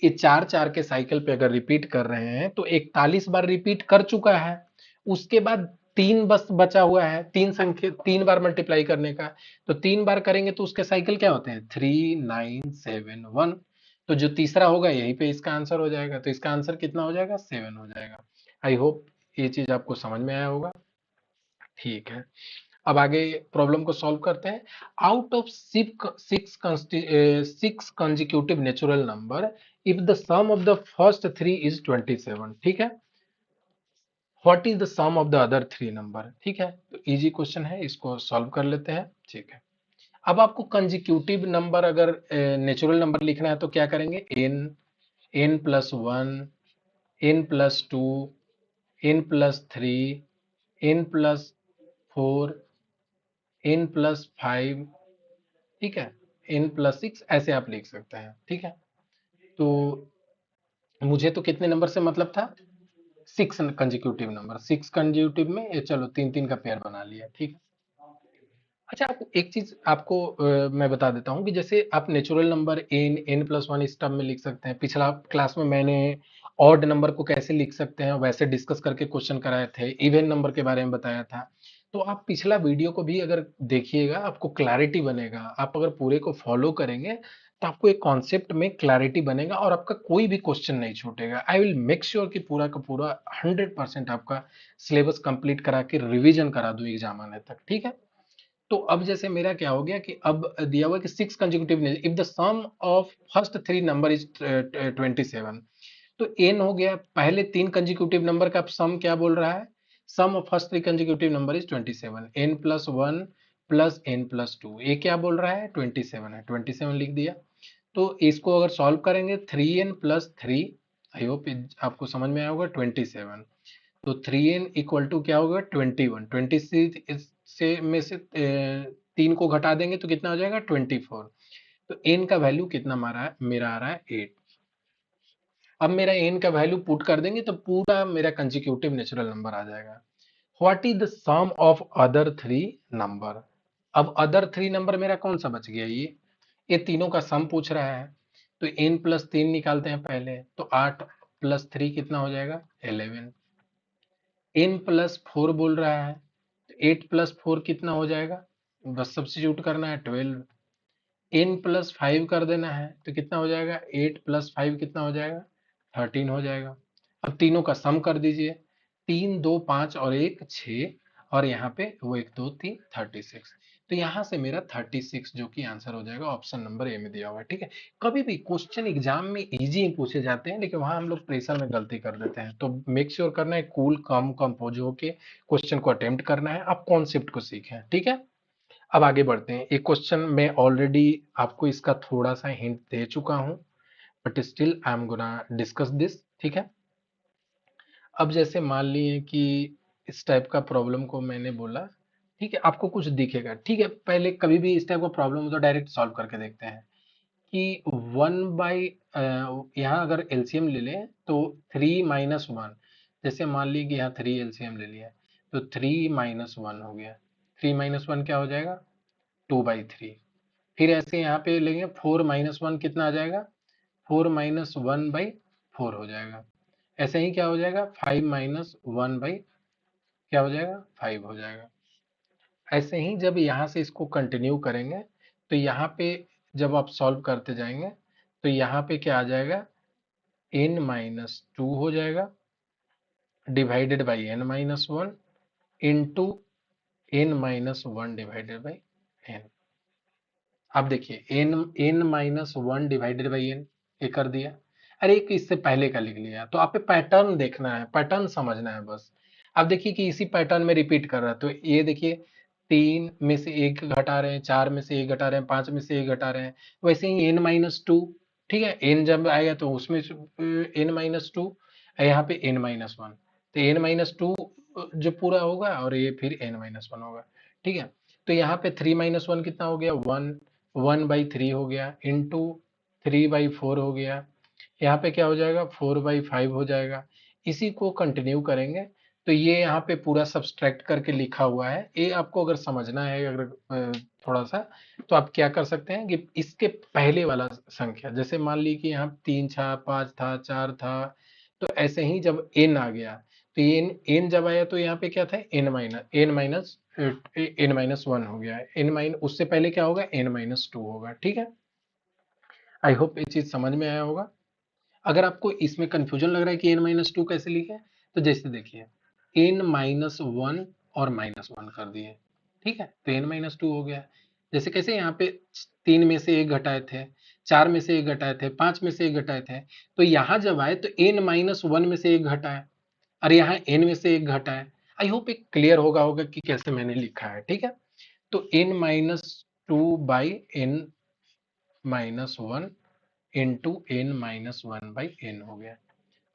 ये चार चार के साइकिल पे अगर रिपीट कर रहे हैं तो 41 बार रिपीट कर चुका है। उसके बाद तीन बस बचा हुआ है, तीन संख्या तीन बार मल्टीप्लाई करने का। तो तीन बार करेंगे तो उसके साइकिल क्या होते हैं, 3971। तो जो तीसरा होगा यहीं पे इसका आंसर हो जाएगा, तो इसका आंसर कितना हो जाएगा, 7 हो जाएगा। आई होप ये चीज आपको समझ में आया होगा। ठीक है, अब आगे प्रॉब्लम को सॉल्व करते हैं। Out of six consecutive natural number, if the sum of the first three is 27, ठीक है, what is the sum of the other three number. ठीक है, तो इजी क्वेश्चन है, इसको सॉल्व कर लेते हैं। ठीक है, अब आपको कंजिक्यूटिव नंबर अगर नेचुरल नंबर लिखना है तो क्या करेंगे, N, N plus one, N plus two, N plus three, N plus four, N plus five, ठीक है, एन प्लस सिक्स, ऐसे आप लिख सकते हैं। ठीक है, तो मुझे तो कितने नंबर से मतलब था, six consecutive number, six consecutive में ये चलो तीन तीन का पेयर बना लिया। ठीक है, अच्छा आपको एक चीज आपको मैं बता देता हूँ कि जैसे आप natural number N, N plus one इस टर्म में लिख सकते हैं। पिछला क्लास में मैंने ऑड नंबर को कैसे लिख सकते हैं वैसे डिस्कस करके क्वेश्चन कराए थे, इवन नंबर के बारे में बताया था। तो आप पिछला वीडियो को भी अगर देखिएगा आपको क्लैरिटी बनेगा। आप अगर पूरे को फॉलो करेंगे तो आपको एक कॉन्सेप्ट में क्लैरिटी बनेगा और आपका कोई भी क्वेश्चन नहीं छूटेगा। आई विल मेक श्योर कि पूरा का पूरा 100% आपका सिलेबस कंप्लीट करा के रिवीजन करा दूं एग्जाम आने तक। ठीक है, तो अब जैसे मेरा क्या हो गया कि अब दिया हुआ है कि six consecutive, if the sum of first three number is 27, तो एन हो गया, पहले तीन कंजिक्यूटिव नंबर का सम क्या बोल रहा है, sum of first three consecutive number is 27, N plus one plus N plus two, ये क्या बोल रहा है, 27 है, 27 लिख दिया। तो इसको अगर सॉल्व करेंगे, 3n+3, आई होप आपको समझ में आया होगा, 27। तो 3n इक्वल टू क्या होगा, 21, 26 से में से तीन को घटा देंगे तो कितना हो जाएगा, 24। तो n का वैल्यू कितना मारा है, मेरा आ रहा है 8। अब मेरा n का वैल्यू पुट कर देंगे तो पूरा मेरा कंजिक्यूटिव नेचुरल नंबर आ जाएगा। What is the sum of other three number. अब अदर थ्री नंबर मेरा कौन सा बच गया, ये तीनों का सम पूछ रहा है। तो n+3 निकालते हैं पहले, तो 8+3 कितना हो जाएगा, 11। n+4 बोल रहा है, तो 8+4 कितना हो जाएगा, बस सब्स्टिट्यूट करना है, 12। n+5 कर देना है तो कितना हो जाएगा, 8+5 कितना हो जाएगा, 13 हो जाएगा। अब तीनों का सम कर दीजिए, 3 2 5 और 1 6, और यहाँ पे वो 1 2 3 36। तो यहाँ से मेरा 36 जो कि आंसर हो जाएगा, ऑप्शन नंबर ए में दिया हुआ है। ठीक है, कभी भी क्वेश्चन एग्जाम में इजी पूछे जाते हैं लेकिन वहां हम लोग प्रेशर में गलती कर देते हैं, तो मेक श्योर करना है कूल कम कंपोज होके क्वेश्चन को अटेम्प्ट करना है, आप कॉन्सेप्ट को सीखें। ठीक है, अब आगे बढ़ते हैं। एक क्वेश्चन मैं ऑलरेडी आपको इसका थोड़ा सा हिंट दे चुका हूं, but still I am gonna discuss this. ठीक है, अब जैसे मान लिए कि इस टाइप का प्रॉब्लम को मैंने बोला, ठीक है, आपको कुछ दिखेगा। ठीक है, पहले कभी भी इस टाइप का प्रॉब्लम हो तो डायरेक्ट सॉल्व करके देखते हैं कि 1 बाई, यहाँ अगर एलसीएम ले लें तो 3 - 1, जैसे मान ली कि यहाँ 3 एलसीएम ले लिया, तो 3 - 1 हो गया। 3 - 1 क्या हो जाएगा, 2/3। फिर ऐसे यहाँ पे लेंगे, 4 - 1 कितना आ जाएगा, 4 - 1/4 हो जाएगा। ऐसे ही क्या हो जाएगा, 5 - 1 बाई क्या हो जाएगा, 5 हो जाएगा। ऐसे ही जब यहाँ से इसको कंटिन्यू करेंगे तो यहाँ पे जब आप सॉल्व करते जाएंगे तो यहाँ पे क्या आ जाएगा, n-2 हो जाएगा, divided by n-1 into n-1 divided by n। अब देखिए, n-1 डिवाइडेड बाई n, ये कर दिया। अरे एक इससे पहले का लिख लिया, तो आप पे पैटर्न देखना है, पैटर्न समझना है बस। अब देखिए कि इसी पैटर्न में रिपीट कर रहा है, तो ये देखिए, 3 में से एक घटा रहे हैं, 4 में से एक घटा रहे हैं, 5 में से एक घटा रहे हैं, वैसे ही n-2, ठीक है, एन जब आएगा तो उसमें एन माइनस टू, यहाँ पे एन माइनस वन, तो एन माइनस टू जो पूरा होगा और ये फिर एन माइनस वन होगा। ठीक है, तो यहाँ पे थ्री माइनस वन कितना हो गया, वन, वन बाई थ्री हो गया, इंटू थ्री बाई फोर हो गया, यहाँ पे क्या हो जाएगा, फोर बाई फाइव हो जाएगा। इसी को कंटिन्यू करेंगे तो ये यहाँ पे पूरा सब्सट्रैक्ट करके लिखा हुआ है, ये आपको अगर समझना है, अगर थोड़ा सा, तो आप क्या कर सकते हैं कि इसके पहले वाला संख्या, जैसे मान ली कि यहाँ तीन था, पांच था, चार था, तो ऐसे ही जब एन आ गया, तो ये एन जब आया तो यहाँ पे क्या था, एन माइनस वन हो गया, एन माइनस, उससे पहले क्या होगा, एन माइनस टू होगा। ठीक है, आई होप ये चीज समझ में आया होगा। अगर आपको इसमें कंफ्यूजन लग रहा है कि एन माइनस टू कैसे लिखे, तो जैसे देखिए, एन माइनस वन और माइनस वन कर दिए, ठीक है, तो एन माइनस टू हो गया। जैसे कैसे यहाँ पे तीन में से एक घटाए थे, चार में से एक घटाए थे, पांच में से एक घटाए थे, तो यहाँ जब आए तो एन माइनस वन में से एक घटाए, और यहाँ एन में से एक घटाए। आई होप एक क्लियर होगा कि कैसे मैंने लिखा है। ठीक है, तो N minus two by N minus one into N minus one by N हो गया।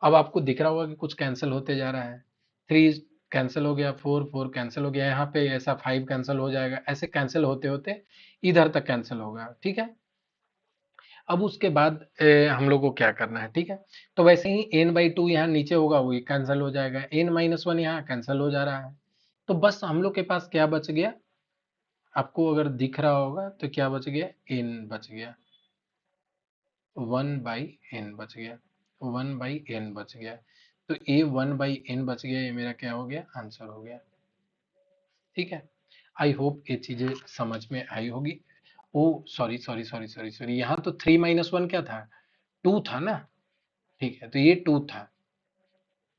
अब आपको दिख रहा होगा कि कुछ कैंसिल होते जा रहा है, थ्री कैंसिल हो गया, फोर फोर कैंसिल हो गया, यहाँ पे ऐसा फाइव कैंसिल हो जाएगा, ऐसे कैंसिल होते होते इधर तक कैंसिल होगा। ठीक है, अब उसके बाद हम लोग को क्या करना है, ठीक है, तो वैसे ही एन बाई टू यहाँ नीचे होगा, वो कैंसिल हो जाएगा, एन माइनस वन यहाँ कैंसिल हो जा रहा है, तो बस हम लोग के पास क्या बच गया, आपको अगर दिख रहा होगा तो क्या बच गया, एन बच गया, वन बाई एन बच गया, वन बाई एन बच गया, तो ए वन बाई एन बच गया, ये मेरा क्या हो गया, आंसर हो गया। ठीक है, आई होप ये चीजें समझ में आई होगी। Oh sorry sorry sorry sorry sorry, यहाँ तो थ्री माइनस वन क्या था, टू था ना। ठीक है, तो ये टू था,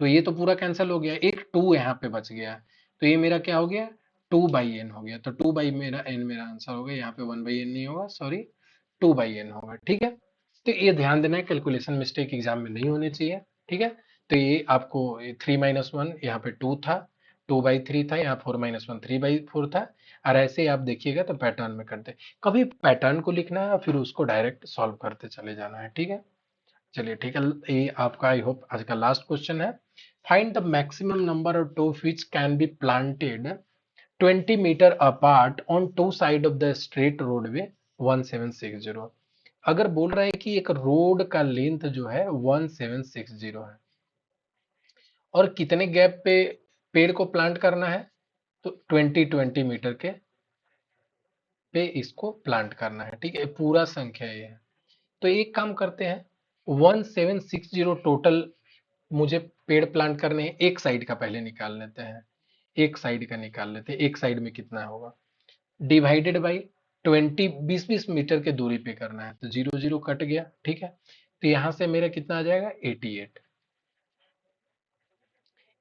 तो ये तो पूरा कैंसिल हो गया, एक टू यहाँ पे बच गया, तो ये मेरा क्या हो गया, टू बाई एन हो गया, तो टू बाई मेरा एन मेरा आंसर हो गया, यहाँ पे वन बाई एन नहीं होगा, सॉरी, टू बाई एन होगा। ठीक है, तो ये ध्यान देना है, कैलकुलेशन मिस्टेक एग्जाम में नहीं होनी चाहिए। ठीक है, तो ये आपको थ्री माइनस वन यहाँ पे टू था, टू बाई थ्री था, यहाँ four minus one three by four था, और ऐसे ही आप देखिएगा तो पैटर्न में करते, कभी पैटर्न को लिखना है और फिर उसको डायरेक्ट सॉल्व करते चले जाना है। ठीक है, चलिए ठीक है, ये आपका आई होप आज का लास्ट क्वेश्चन है। Find the maximum number of tough which can be planted 20 metre apart on two side of the straight roadway 1760। अगर बोल रहा है कि एक रोड का लेंथ जो है 1760 है, और कितने गैप पे पेड़ को प्लांट करना है, तो 20 मीटर के पे इसको प्लांट करना है। ठीक है, पूरा संख्या ये है, तो एक काम करते हैं, 1760 टोटल मुझे पेड़ प्लांट करने हैं, एक साइड का पहले निकाल लेते हैं, एक साइड का निकाल लेते हैं, एक साइड में कितना होगा, डिवाइडेड बाई 20, 20 20 मीटर के दूरी पे करना है, तो जीरो जीरो कट गया। ठीक है, तो यहां से मेरा कितना आ जाएगा, 88,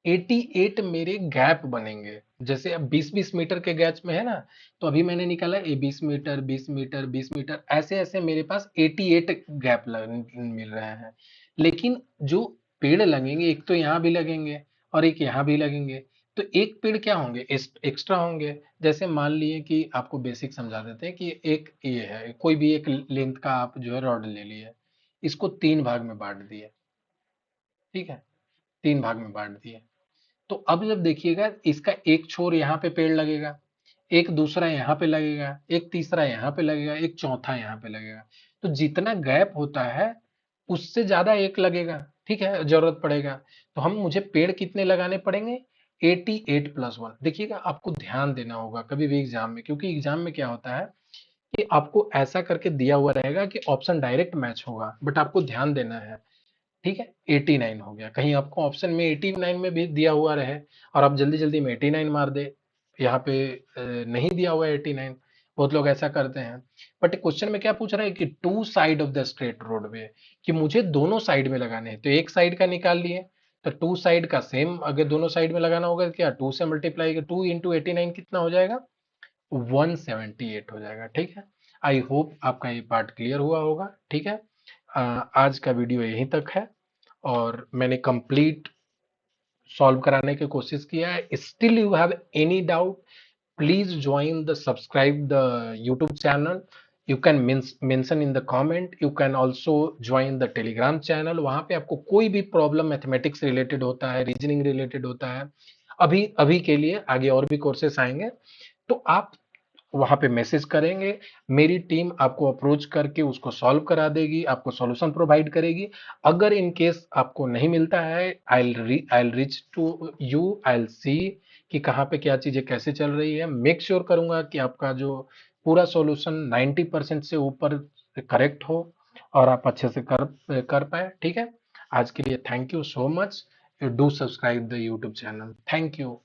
88 मेरे गैप बनेंगे। जैसे अब 20 20 मीटर के गैप में है ना, तो अभी मैंने निकाला ये 20 मीटर, 20 मीटर, 20 मीटर, ऐसे ऐसे मेरे पास 88 गैप मिल रहे हैं। लेकिन जो पेड़ लगेंगे, एक तो यहाँ भी लगेंगे और एक यहाँ भी लगेंगे, तो एक पेड़ क्या होंगे, एक्स्ट्रा होंगे। जैसे मान लिए कि आपको बेसिक समझा देते हैं कि एक ये है, कोई भी एक लेंथ का आप जो है रॉड ले लिए, इसको तीन भाग में बांट दिए। ठीक है, तीन भाग में बांट दिए, तो अब जब देखिएगा, इसका एक छोर यहाँ पे पेड़ लगेगा, एक दूसरा यहाँ पे लगेगा, एक तीसरा यहाँ पे लगेगा, एक चौथा यहाँ पे लगेगा, तो जितना गैप होता है उससे ज्यादा एक लगेगा। ठीक है, जरूरत पड़ेगा, तो हम मुझे पेड़ कितने लगाने पड़ेंगे, 88 प्लस वन। देखिएगा, आपको ध्यान देना होगा कभी भी एग्जाम में, क्योंकि एग्जाम में क्या होता है कि आपको ऐसा करके दिया हुआ रहेगा कि ऑप्शन डायरेक्ट मैच होगा, बट आपको ध्यान देना है। ठीक है, 89 हो गया, कहीं आपको ऑप्शन में 89 में भी दिया हुआ रहे और आप जल्दी जल्दी में 89 मार दे, यहाँ पे नहीं दिया हुआ है 89, बहुत लोग ऐसा करते हैं। बट क्वेश्चन में क्या पूछ रहा है कि two side of the straight roadway, कि मुझे दोनों साइड में लगाने हैं, तो एक साइड का निकाल लिए, तो टू साइड का सेम अगर दोनों साइड में लगाना होगा, तो क्या टू से मल्टीप्लाई, टू इंटू 89 कितना हो जाएगा, 178 हो जाएगा। ठीक है, आई होप आपका ये पार्ट क्लियर हुआ होगा। ठीक है, आज का वीडियो यहीं तक है, और मैंने कंप्लीट सॉल्व कराने की कोशिश किया है। Still you have any doubt, please join the subscribe the YouTube channel, you can mention in the comment, you can also join the Telegram channel. वहां पे आपको कोई भी प्रॉब्लम मैथमेटिक्स रिलेटेड होता है, रीजनिंग रिलेटेड होता है, अभी अभी के लिए, आगे और भी कोर्सेस आएंगे, तो आप वहां पे मैसेज करेंगे, मेरी टीम आपको अप्रोच करके उसको सॉल्व करा देगी, आपको सॉल्यूशन प्रोवाइड करेगी। अगर इन केस आपको नहीं मिलता है, आई रीच टू यू, आई सी कि कहाँ पे क्या चीजें कैसे चल रही है, मेक श्योर करूंगा कि आपका जो पूरा सॉल्यूशन 90% से ऊपर करेक्ट हो और आप अच्छे से कर पाए। ठीक है, आज के लिए thank you so much. Do subscribe the YouTube channel. Thank you.